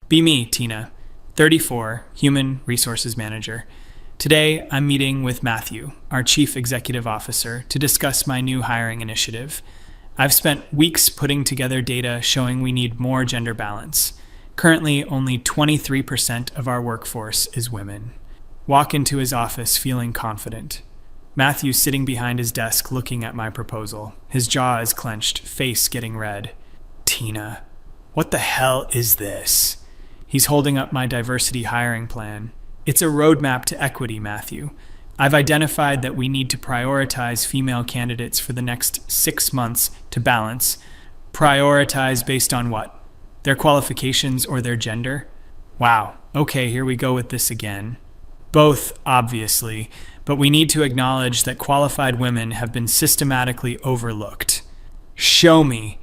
Be me, Tina, 34, Human Resources Manager. Today, I'm meeting with Matthew, our Chief Executive Officer, to discuss my new hiring initiative. I've spent weeks putting together data showing we need more gender balance. Currently, only 23% of our workforce is women. Walk into his office feeling confident. Matthew's sitting behind his desk looking at my proposal. His jaw is clenched, face getting red. Tina, what the hell is this? He's holding up my diversity hiring plan. It's a roadmap to equity, Matthew. I've identified that we need to prioritize female candidates for the next 6 months to balance. Prioritize based on what? Their qualifications or their gender? Wow, okay, here we go with this again. Both, obviously, but we need to acknowledge that qualified women have been systematically overlooked. Show me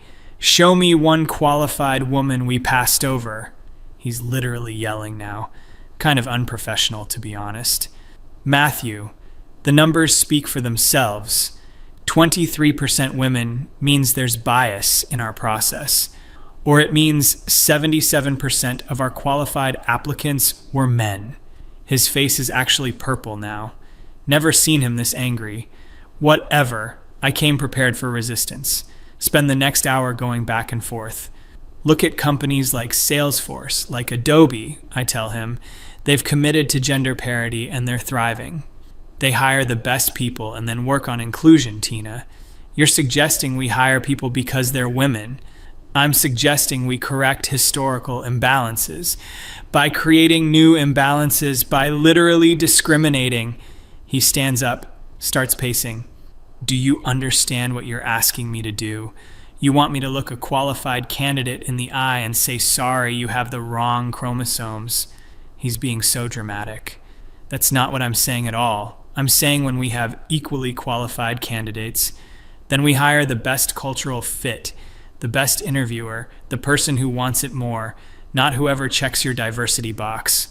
one qualified woman we passed over. He's literally yelling now. Kind of unprofessional, to be honest. Matthew, the numbers speak for themselves. 23% women means there's bias in our process, or it means 77% of our qualified applicants were men. His face is actually purple now. Never seen him this angry. Whatever, I came prepared for resistance. Spend the next hour going back and forth. Look at companies like Salesforce, like Adobe, I tell him. They've committed to gender parity and they're thriving. They hire the best people and then work on inclusion, Tina. You're suggesting we hire people because they're women. I'm suggesting we correct historical imbalances by creating new imbalances, by literally discriminating. He stands up, starts pacing. Do you understand what you're asking me to do? You want me to look a qualified candidate in the eye and say, sorry, you have the wrong chromosomes. He's being so dramatic. That's not what I'm saying at all. I'm saying when we have equally qualified candidates, then we hire the best cultural fit, the best interviewer, the person who wants it more, not whoever checks your diversity box.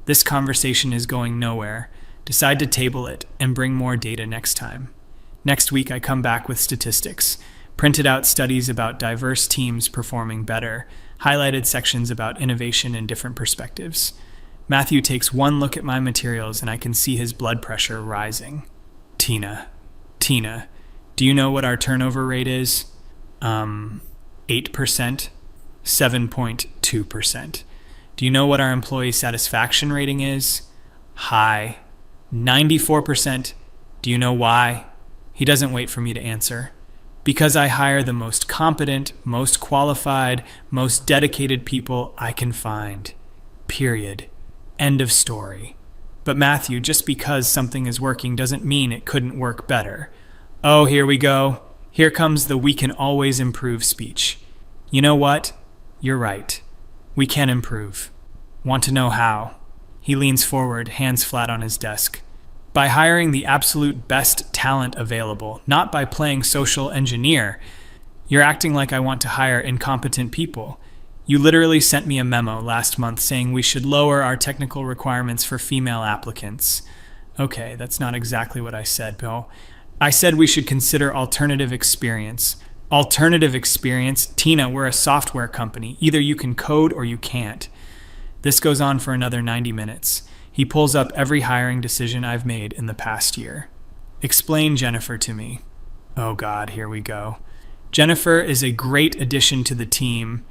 This conversation is going nowhere. Decide to table it and bring more data next time. Next week, I come back with statistics. Printed out studies about diverse teams performing better, highlighted sections about innovation and different perspectives. Matthew takes one look at my materials and I can see his blood pressure rising. Tina, do you know what our turnover rate is? 8%? 7.2%. Do you know what our employee satisfaction rating is? High. 94%. Do you know why? He doesn't wait for me to answer. Because I hire the most competent, most qualified, most dedicated people I can find. Period. End of story. But Matthew, just because something is working doesn't mean it couldn't work better. Oh, here we go. Here comes the we can always improve speech. You know what? You're right. We can improve. Want to know how? He leans forward, hands flat on his desk. By hiring the absolute best talent available, not by playing social engineer. You're acting like I want to hire incompetent people. You literally sent me a memo last month saying we should lower our technical requirements for female applicants. Okay, that's not exactly what I said, Bill. I said we should consider alternative experience. Alternative experience? Tina, we're a software company. Either you can code or you can't. This goes on for another 90 minutes. He pulls up every hiring decision I've made in the past year. Explain Jennifer to me. Oh God, here we go. Jennifer is a great addition to the team.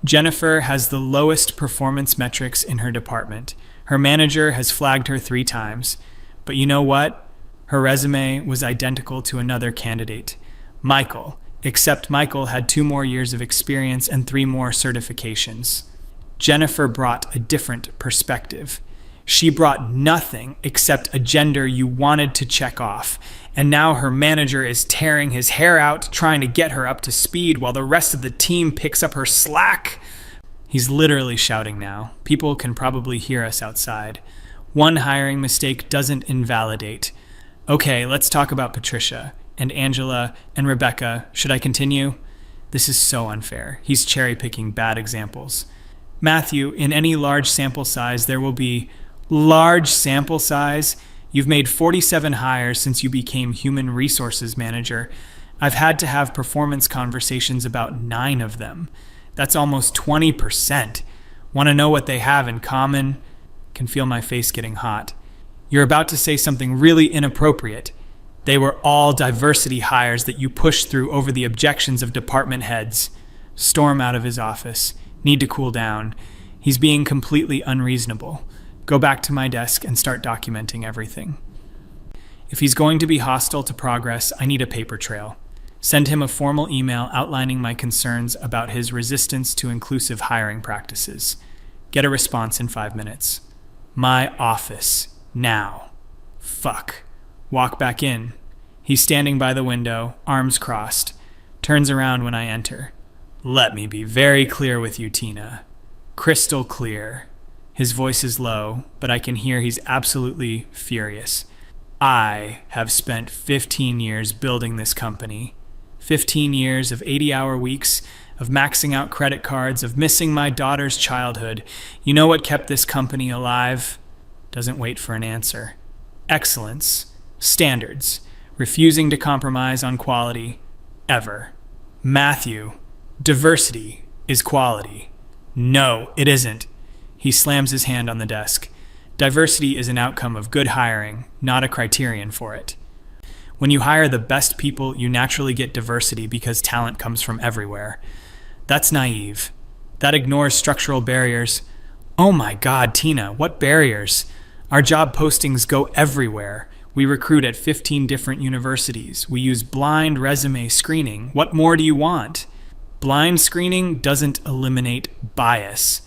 Jennifer has the lowest performance metrics in her department. Her manager has flagged her 3 times. But you know what? Her resume was identical to another candidate, Michael, except Michael had 2 more years of experience and 3 more certifications. Jennifer brought a different perspective. She brought nothing except a gender you wanted to check off, and now her manager is tearing his hair out trying to get her up to speed while the rest of the team picks up her slack. He's literally shouting now. People can probably hear us outside. One hiring mistake doesn't invalidate. Okay, let's talk about Patricia and Angela and Rebecca. Should I continue? This is so unfair. He's cherry-picking bad examples. Matthew, in any large sample size, there will be large sample size. You've made 47 hires since you became Human Resources Manager. I've had to have performance conversations about 9 of them. That's almost 20%. Want to know what they have in common? Can feel my face getting hot. You're about to say something really inappropriate. They were all diversity hires that you pushed through over the objections of department heads. Storm out of his office. Need to cool down. He's being completely unreasonable. Go back to my desk and start documenting everything. If he's going to be hostile to progress, I need a paper trail. Send him a formal email outlining my concerns about his resistance to inclusive hiring practices. Get a response in 5 minutes. My office. Now. Fuck. Walk back in. He's standing by the window, arms crossed. Turns around when I enter. Let me be very clear with you, Tina. Crystal clear. His voice is low, but I can hear he's absolutely furious. I have spent 15 years building this company. 15 years of 80-hour weeks, of maxing out credit cards, of missing my daughter's childhood. You know what kept this company alive? Doesn't wait for an answer. Excellence. Standards. Refusing to compromise on quality. Ever. Matthew. Diversity is quality. No, it isn't. He slams his hand on the desk. Diversity is an outcome of good hiring, not a criterion for it. When you hire the best people, you naturally get diversity because talent comes from everywhere. That's naive. That ignores structural barriers. Oh my God, Tina, what barriers? Our job postings go everywhere. We recruit at 15 different universities. We use blind resume screening. What more do you want? Blind screening doesn't eliminate bias.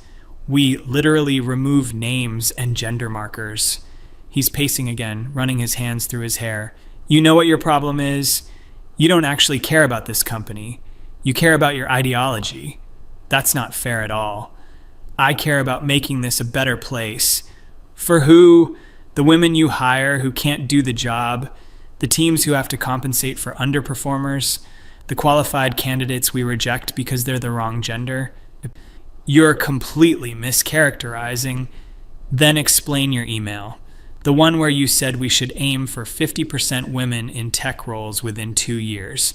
We literally remove names and gender markers. He's pacing again, running his hands through his hair. You know what your problem is? You don't actually care about this company. You care about your ideology. That's not fair at all. I care about making this a better place. For who? The women you hire who can't do the job, the teams who have to compensate for underperformers, the qualified candidates we reject because they're the wrong gender. You're completely mischaracterizing. Then explain your email. The one where you said we should aim for 50% women in tech roles within 2 years.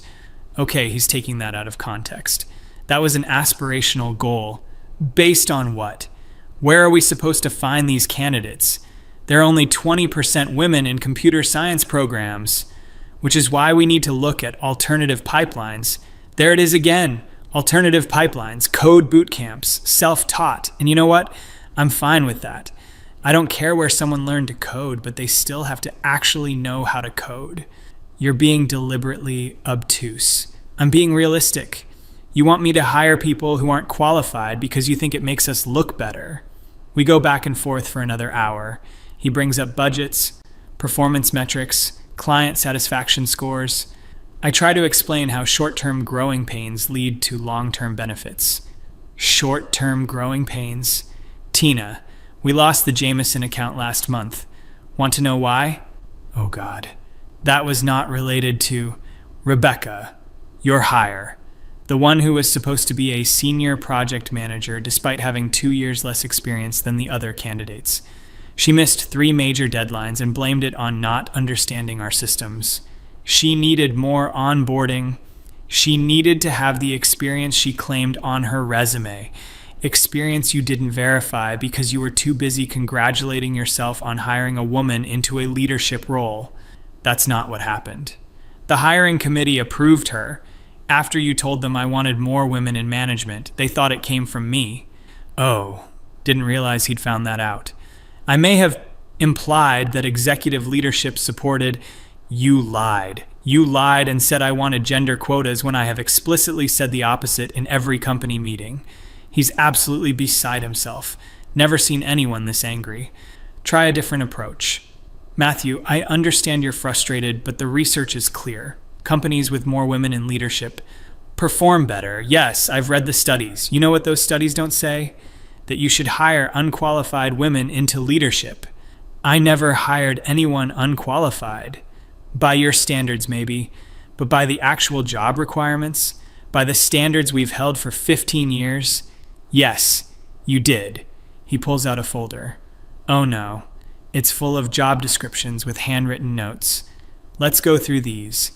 Okay, he's taking that out of context. That was an aspirational goal. Based on what? Where are we supposed to find these candidates? There are only 20% women in computer science programs, which is why we need to look at alternative pipelines. There it is again. Alternative pipelines, code boot camps, self-taught. And you know what? I'm fine with that. I don't care where someone learned to code, but they still have to actually know how to code. You're being deliberately obtuse. I'm being realistic. You want me to hire people who aren't qualified because you think it makes us look better. We go back and forth for another hour. He brings up budgets, performance metrics, client satisfaction scores. I try to explain how short-term growing pains lead to long-term benefits. Short-term growing pains? Tina, we lost the Jameson account last month. Want to know why? Oh God. That was not related to Rebecca, your hire. The one who was supposed to be a senior project manager despite having 2 years less experience than the other candidates. She missed 3 major deadlines and blamed it on not understanding our systems. She needed more onboarding. She needed to have the experience she claimed on her resume. Experience you didn't verify because you were too busy congratulating yourself on hiring a woman into a leadership role. That's not what happened. The hiring committee approved her. After you told them I wanted more women in management, they thought it came from me. Oh, didn't realize he'd found that out. I may have implied that executive leadership supported. You lied. You lied and said I wanted gender quotas when I have explicitly said the opposite in every company meeting. He's absolutely beside himself. Never seen anyone this angry. Try a different approach. Matthew, I understand you're frustrated, but the research is clear. Companies with more women in leadership perform better. Yes, I've read the studies. You know what those studies don't say? That you should hire unqualified women into leadership. I never hired anyone unqualified. By your standards, maybe, but by the actual job requirements, by the standards we've held for 15 years, yes, you did. He pulls out a folder. Oh no, it's full of job descriptions with handwritten notes. Let's go through these.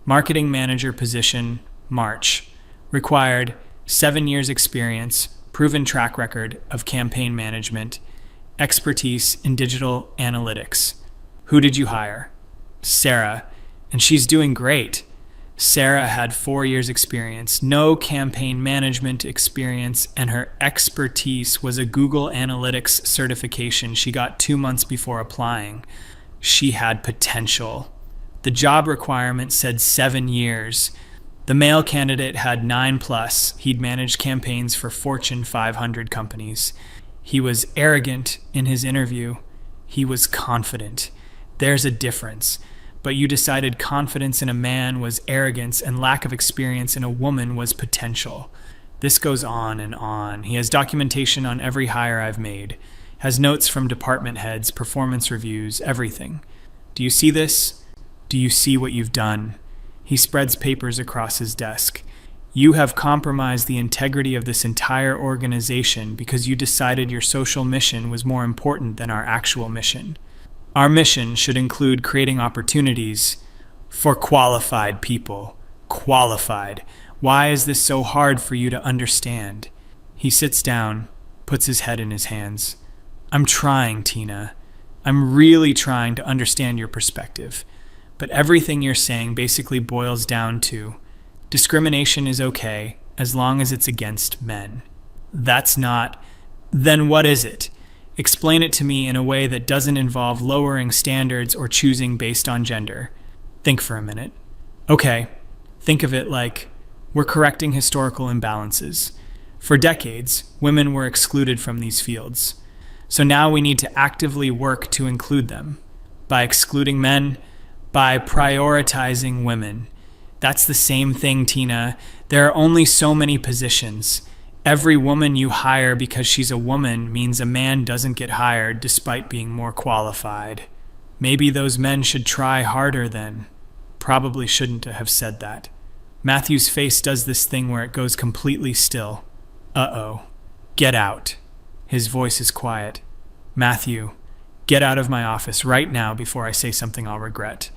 Marketing manager position, March. Required, 7 years experience, proven track record of campaign management, expertise in digital analytics. Who did you hire? Sarah, and she's doing great. Sarah had 4 years experience, no campaign management experience, and her expertise was a Google Analytics certification she got 2 months before applying. She had potential. The job requirement said 7 years. The male candidate had 9+. He'd managed campaigns for Fortune 500 companies. He was arrogant in his interview. He was confident. There's a difference. But you decided confidence in a man was arrogance and lack of experience in a woman was potential. This goes on and on. He has documentation on every hire I've made, has notes from department heads, performance reviews, everything. Do you see this? Do you see what you've done? He spreads papers across his desk. You have compromised the integrity of this entire organization because you decided your social mission was more important than our actual mission. Our mission should include creating opportunities for qualified people. Qualified. Why is this so hard for you to understand? He sits down, puts his head in his hands. I'm trying, Tina. I'm really trying to understand your perspective. But everything you're saying basically boils down to discrimination is okay as long as it's against men. That's not. Then what is it? Explain it to me in a way that doesn't involve lowering standards or choosing based on gender. Think for a minute. Okay, think of it like we're correcting historical imbalances. For decades, women were excluded from these fields. So now we need to actively work to include them. By excluding men, by prioritizing women. That's the same thing, Tina. There are only so many positions. Every woman you hire because she's a woman means a man doesn't get hired despite being more qualified. Maybe those men should try harder then. Probably shouldn't have said that. Matthew's face does this thing where it goes completely still. Uh-oh. Get out. His voice is quiet. Matthew, get out of my office right now before I say something I'll regret.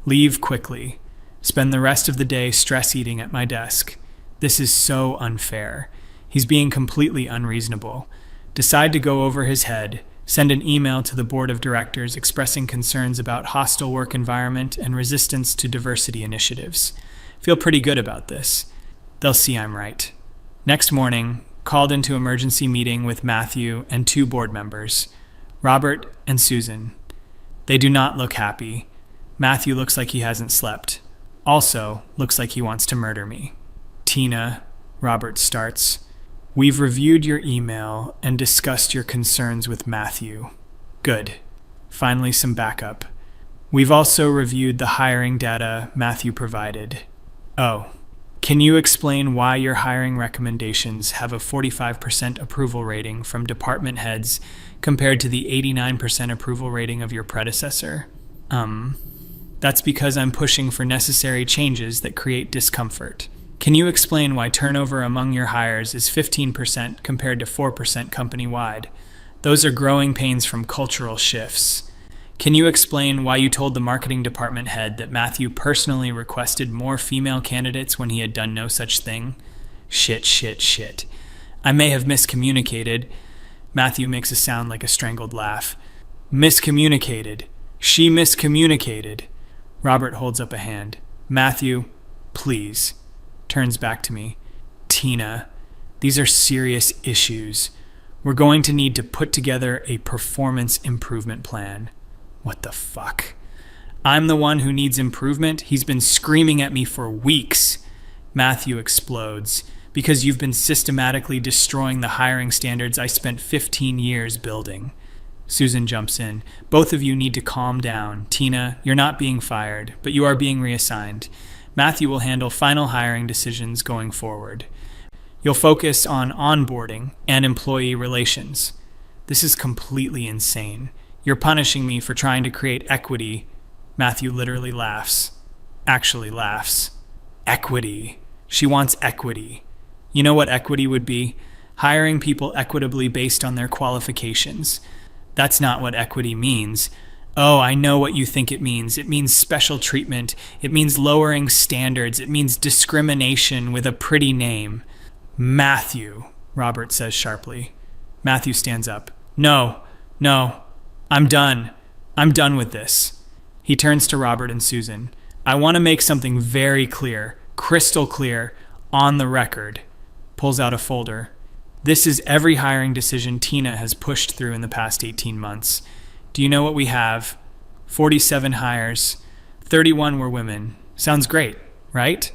Leave quickly. Spend the rest of the day stress eating at my desk. This is so unfair. He's being completely unreasonable. Decide to go over his head. Send an email to the board of directors expressing concerns about hostile work environment and resistance to diversity initiatives. Feel pretty good about this. They'll see I'm right. Next morning, called into emergency meeting with Matthew and 2 board members, Robert and Susan. They do not look happy. Matthew looks like he hasn't slept. Also, looks like he wants to murder me. Tina, Robert starts. We've reviewed your email and discussed your concerns with Matthew. Good. Finally, some backup. We've also reviewed the hiring data Matthew provided. Oh, can you explain why your hiring recommendations have a 45% approval rating from department heads compared to the 89% approval rating of your predecessor? That's because I'm pushing for necessary changes that create discomfort. Can you explain why turnover among your hires is 15% compared to 4% company-wide? Those are growing pains from cultural shifts. Can you explain why you told the marketing department head that Matthew personally requested more female candidates when he had done no such thing? Shit. I may have miscommunicated. Matthew makes a sound like a strangled laugh. Miscommunicated. She miscommunicated. Robert holds up a hand. Matthew, please. Turns back to me. Tina, these are serious issues. We're going to need to put together a performance improvement plan. What the fuck? I'm the one who needs improvement? He's been screaming at me for weeks. Matthew explodes. Because you've been systematically destroying the hiring standards I spent 15 years building. Susan jumps in. Both of you need to calm down. Tina, you're not being fired, but you are being reassigned. Matthew will handle final hiring decisions going forward. You'll focus on onboarding and employee relations. This is completely insane. You're punishing me for trying to create equity. Matthew literally laughs. Actually laughs. Equity. She wants equity. You know what equity would be? Hiring people equitably based on their qualifications. That's not what equity means. Oh, I know what you think it means. It means special treatment. It means lowering standards. It means discrimination with a pretty name. Matthew, Robert says sharply. Matthew stands up. No, I'm done. I'm done with this. He turns to Robert and Susan. I want to make something very clear, crystal clear, on the record. Pulls out a folder. This is every hiring decision Tina has pushed through in the past 18 months. Do you know what we have? 47 hires. 31 were women. Sounds great, right?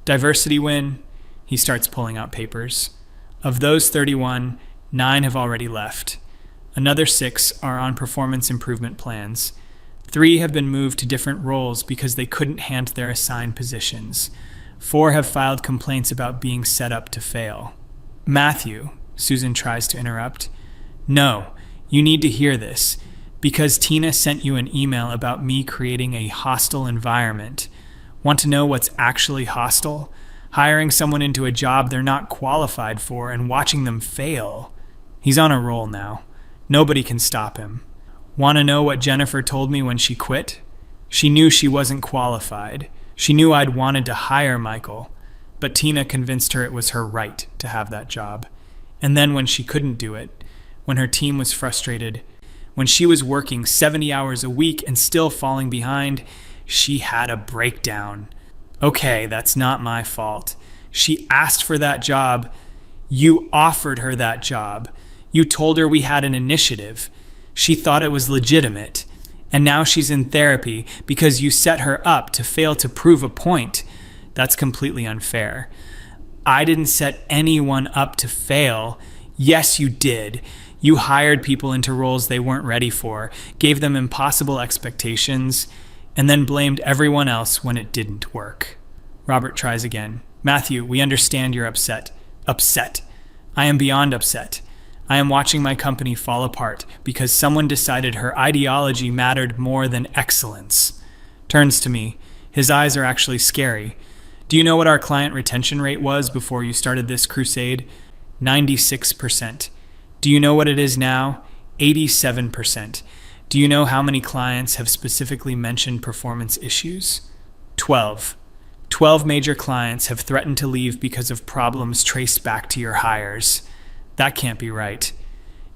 Diversity win. He starts pulling out papers. Of those 31, 9 have already left. Another 6 are on performance improvement plans. 3 have been moved to different roles because they couldn't hand their assigned positions. 4 have filed complaints about being set up to fail. Matthew, Susan tries to interrupt. No, you need to hear this. Because Tina sent you an email about me creating a hostile environment. Want to know what's actually hostile? Hiring someone into a job they're not qualified for and watching them fail. He's on a roll now. Nobody can stop him. Want to know what Jennifer told me when she quit? She knew she wasn't qualified. She knew I'd wanted to hire Michael. But Tina convinced her it was her right to have that job. And then when she couldn't do it, when her team was frustrated, when she was working 70 hours a week and still falling behind, she had a breakdown. Okay, that's not my fault. She asked for that job. You offered her that job. You told her we had an initiative. She thought it was legitimate. And now she's in therapy because you set her up to fail to prove a point. That's completely unfair. I didn't set anyone up to fail. Yes, you did. You hired people into roles they weren't ready for, gave them impossible expectations, and then blamed everyone else when it didn't work. Robert tries again. Matthew, we understand you're upset. Upset. I am beyond upset. I am watching my company fall apart because someone decided her ideology mattered more than excellence. Turns to me. His eyes are actually scary. Do you know what our client retention rate was before you started this crusade? 96%. Do you know what it is now? 87%. Do you know how many clients have specifically mentioned performance issues? 12. 12 major clients have threatened to leave because of problems traced back to your hires. That can't be right.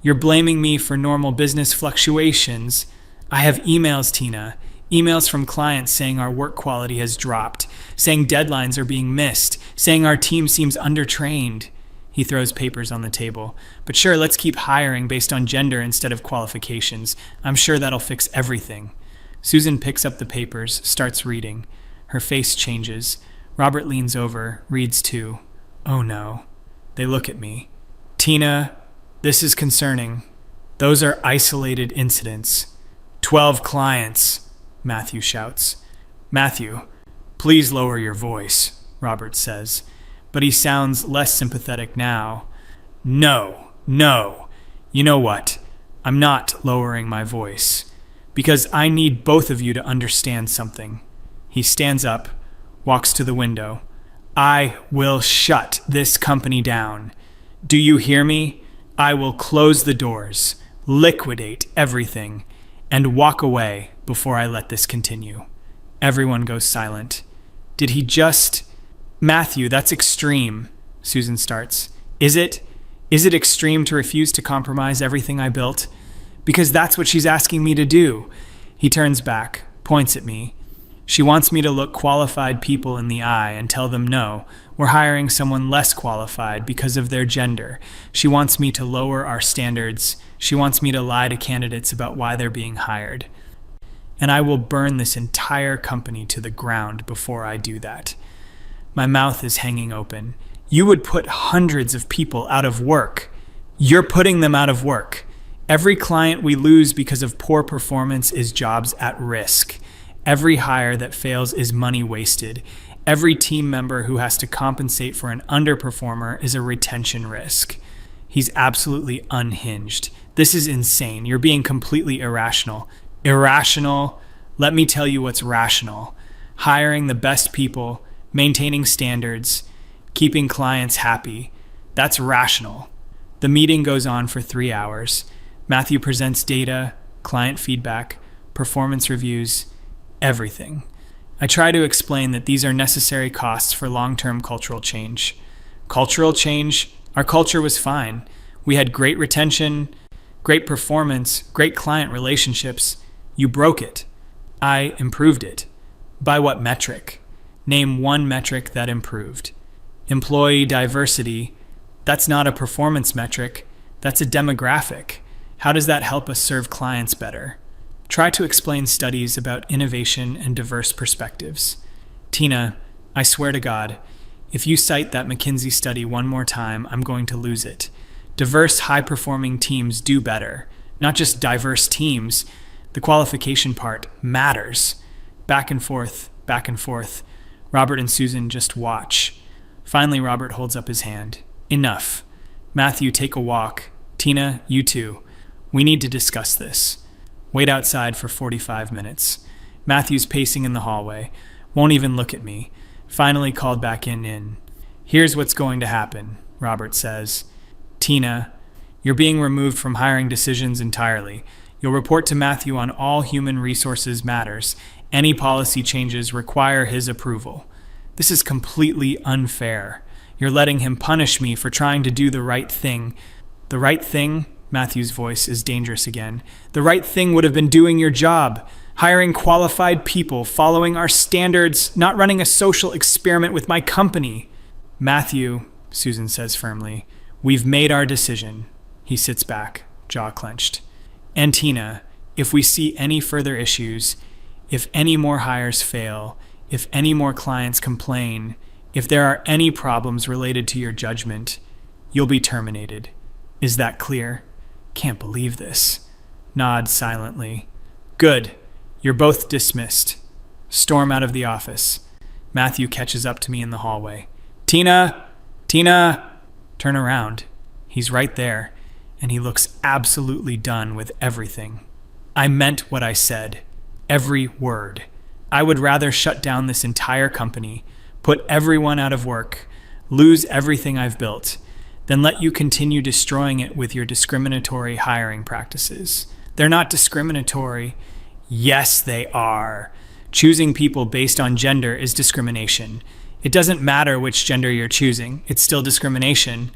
You're blaming me for normal business fluctuations. I have emails, Tina. Emails from clients saying our work quality has dropped, saying deadlines are being missed, saying our team seems undertrained. He throws papers on the table. But sure, let's keep hiring based on gender instead of qualifications. I'm sure that'll fix everything. Susan picks up the papers, starts reading. Her face changes. Robert leans over, reads too. Oh no. They look at me. Tina, this is concerning. Those are isolated incidents. 12 clients, Matthew shouts. Matthew, please lower your voice, Robert says. But he sounds less sympathetic now. No. You know what? I'm not lowering my voice. Because I need both of you to understand something. He stands up, walks to the window. I will shut this company down. Do you hear me? I will close the doors, liquidate everything, and walk away before I let this continue. Everyone goes silent. Did he just... Matthew, that's extreme, Susan starts. Is it? Is it extreme to refuse to compromise everything I built? Because that's what she's asking me to do. He turns back, points at me. She wants me to look qualified people in the eye and tell them no, we're hiring someone less qualified because of their gender. She wants me to lower our standards. She wants me to lie to candidates about why they're being hired. And I will burn this entire company to the ground before I do that. My mouth is hanging open. You would put hundreds of people out of work. You're putting them out of work. Every client we lose because of poor performance is jobs at risk. Every hire that fails is money wasted. Every team member who has to compensate for an underperformer is a retention risk. He's absolutely unhinged. This is insane. You're being completely irrational. Irrational? Let me tell you what's rational. Hiring the best people, maintaining standards, keeping clients happy. That's rational. The meeting goes on for 3 hours. Matthew presents data, client feedback, performance reviews, everything. I try to explain that these are necessary costs for long-term cultural change. Cultural change? Our culture was fine. We had great retention, great performance, great client relationships. You broke it. I improved it. By what metric? Name one metric that improved. Employee diversity. That's not a performance metric. That's a demographic. How does that help us serve clients better? Try to explain studies about innovation and diverse perspectives. Tina, I swear to God, if you cite that McKinsey study one more time, I'm going to lose it. Diverse, high-performing teams do better. Not just diverse teams. The qualification part matters. Back and forth, back and forth. Robert and Susan just watch. Finally, Robert holds up his hand. Enough. Matthew, take a walk. Tina, you too. We need to discuss this. Wait outside for 45 minutes. Matthew's pacing in the hallway. Won't even look at me. Finally called back in. Here's what's going to happen, Robert says. Tina, you're being removed from hiring decisions entirely. You'll report to Matthew on all human resources matters. Any policy changes require his approval. This is completely unfair. You're letting him punish me for trying to do the right thing. The right thing? Matthew's voice is dangerous again. The right thing would have been doing your job. Hiring qualified people, following our standards, not running a social experiment with my company. Matthew, Susan says firmly, we've made our decision. He sits back, jaw clenched. And Tina, if we see any further issues, if any more hires fail, if any more clients complain, if there are any problems related to your judgment, you'll be terminated. Is that clear? Can't believe this. Nod silently. Good. You're both dismissed. Storm out of the office. Matthew catches up to me in the hallway. Tina! Tina! Turn around. He's right there, and he looks absolutely done with everything. I meant what I said. Every word. I would rather shut down this entire company, put everyone out of work, lose everything I've built, than let you continue destroying it with your discriminatory hiring practices. They're not discriminatory. Yes, they are. Choosing people based on gender is discrimination. It doesn't matter which gender you're choosing. It's still discrimination.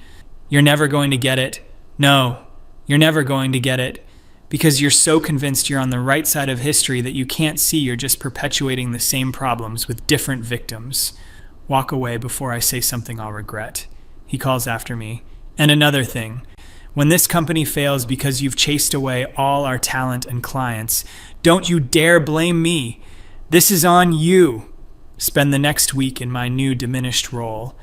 You're never going to get it. No, you're never going to get it. Because you're so convinced you're on the right side of history that you can't see you're just perpetuating the same problems with different victims. Walk away before I say something I'll regret. He calls after me. And another thing. When this company fails because you've chased away all our talent and clients, don't you dare blame me. This is on you. Spend the next week in my new diminished role.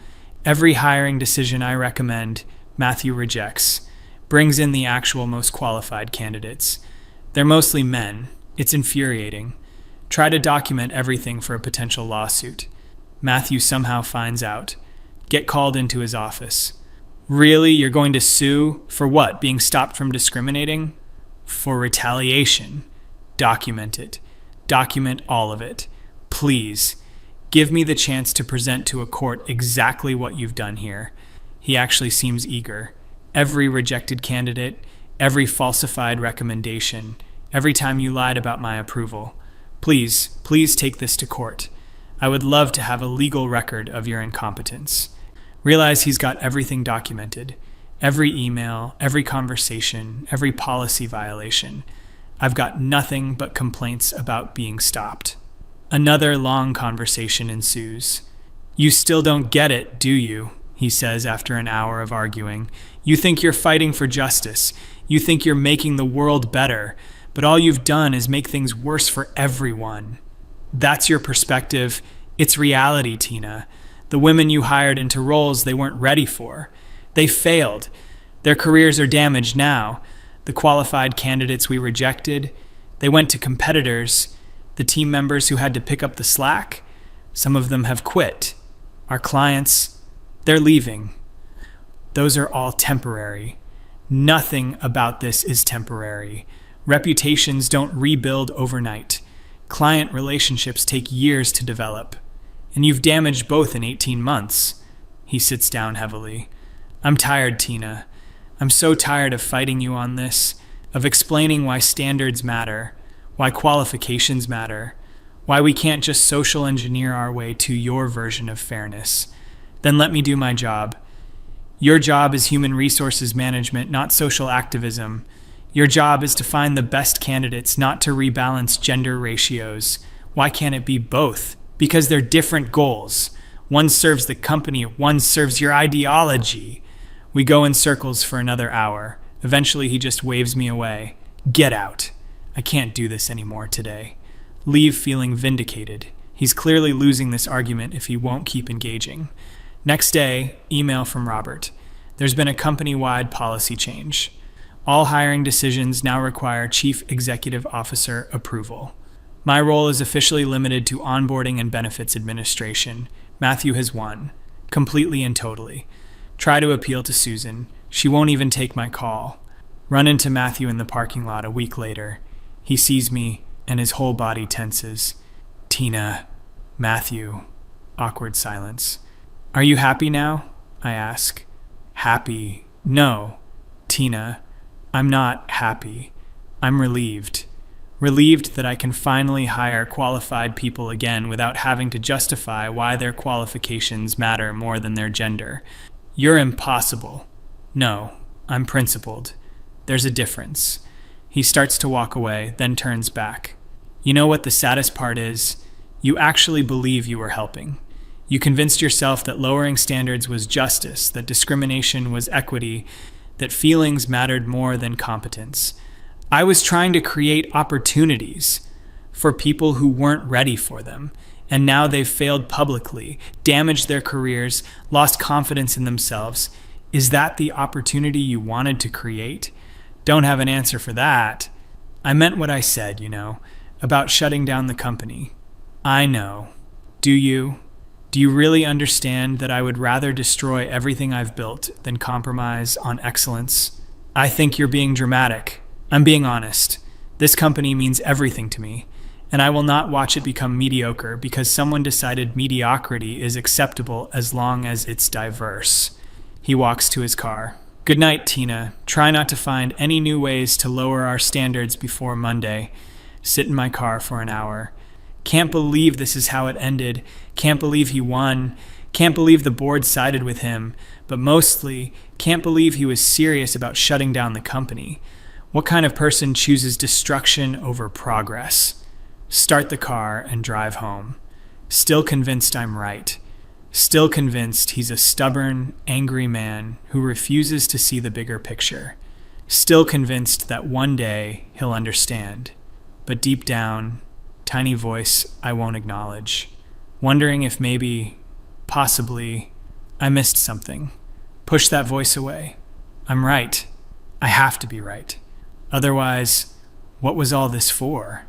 Every hiring decision I recommend, Matthew rejects. Brings in the actual most qualified candidates. They're mostly men. It's infuriating. Try to document everything for a potential lawsuit. Matthew somehow finds out. Get called into his office. Really? You're going to sue? For what? Being stopped from discriminating? For retaliation. Document it. Document all of it. Please. Give me the chance to present to a court exactly what you've done here. He actually seems eager. Every rejected candidate, every falsified recommendation, every time you lied about my approval. Please take this to court. I would love to have a legal record of your incompetence. Realize he's got everything documented. Every email, every conversation, every policy violation. I've got nothing but complaints about being stopped. Another long conversation ensues. You still don't get it, do you? He says after an hour of arguing. You think you're fighting for justice. You think you're making the world better. But all you've done is make things worse for everyone. That's your perspective. It's reality, Tina. The women you hired into roles they weren't ready for. They failed. Their careers are damaged now. The qualified candidates we rejected, they went to competitors. The team members who had to pick up the slack, some of them have quit. Our clients, they're leaving. Those are all temporary. Nothing about this is temporary. Reputations don't rebuild overnight. Client relationships take years to develop. And you've damaged both in 18 months. He sits down heavily. I'm tired, Tina. I'm so tired of fighting you on this, of explaining why standards matter, why qualifications matter, why we can't just social engineer our way to your version of fairness. Then let me do my job. Your job is human resources management, not social activism. Your job is to find the best candidates, not to rebalance gender ratios. Why can't it be both? Because they're different goals. One serves the company, one serves your ideology. We go in circles for another hour. Eventually, he just waves me away. Get out. I can't do this anymore today. Leave feeling vindicated. He's clearly losing this argument if he won't keep engaging. Next day, email from Robert. There's been a company-wide policy change. All hiring decisions now require Chief Executive Officer approval. My role is officially limited to onboarding and benefits administration. Matthew has won. Completely and totally. Try to appeal to Susan. She won't even take my call. Run into Matthew in the parking lot a week later. He sees me, and his whole body tenses. Tina. Matthew. Awkward silence. Are you happy now? I ask. Happy? No. Tina. I'm not happy. I'm relieved. Relieved that I can finally hire qualified people again without having to justify why their qualifications matter more than their gender. You're impossible. No, I'm principled. There's a difference. He starts to walk away, then turns back. You know what the saddest part is? You actually believe you were helping. You convinced yourself that lowering standards was justice, that discrimination was equity, that feelings mattered more than competence. I was trying to create opportunities for people who weren't ready for them, and now they've failed publicly, damaged their careers, lost confidence in themselves. Is that the opportunity you wanted to create? Don't have an answer for that. I meant what I said, about shutting down the company. I know. Do you? Do you really understand that I would rather destroy everything I've built than compromise on excellence? I think you're being dramatic. I'm being honest. This company means everything to me, and I will not watch it become mediocre because someone decided mediocrity is acceptable as long as it's diverse. He walks to his car. Good night, Tina. Try not to find any new ways to lower our standards before Monday. Sit in my car for an hour. Can't believe this is how it ended. Can't believe he won. Can't believe the board sided with him. But mostly, can't believe he was serious about shutting down the company. What kind of person chooses destruction over progress? Start the car and drive home. Still convinced I'm right. Still convinced he's a stubborn, angry man who refuses to see the bigger picture. Still convinced that one day he'll understand. But deep down, tiny voice I won't acknowledge. Wondering if maybe, possibly, I missed something. Push that voice away. I'm right. I have to be right. Otherwise, what was all this for?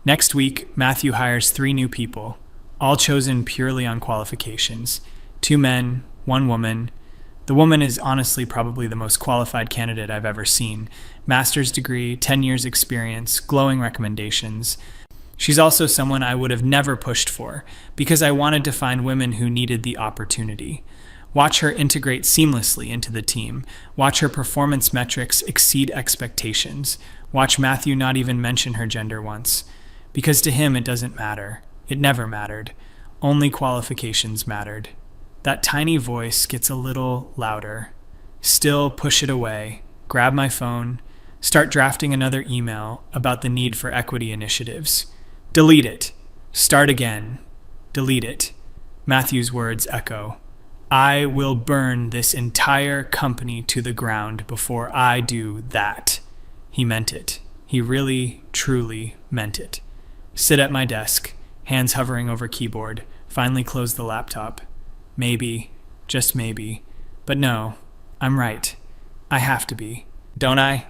Next week, Matthew hires 3 new people, all chosen purely on qualifications. 2 men, 1 woman. The woman is honestly probably the most qualified candidate I've ever seen. Master's degree, 10 years experience, glowing recommendations. She's also someone I would have never pushed for because I wanted to find women who needed the opportunity. Watch her integrate seamlessly into the team. Watch her performance metrics exceed expectations. Watch Matthew not even mention her gender once. Because to him it doesn't matter. It never mattered. Only qualifications mattered. That tiny voice gets a little louder. Still push it away. Grab my phone. Start drafting another email about the need for equity initiatives. Delete it. Start again. Delete it. Matthew's words echo. I will burn this entire company to the ground before I do that. He meant it. He really, truly meant it. Sit at my desk, hands hovering over keyboard, finally close the laptop. Maybe, just maybe. But no, I'm right. I have to be. Don't I?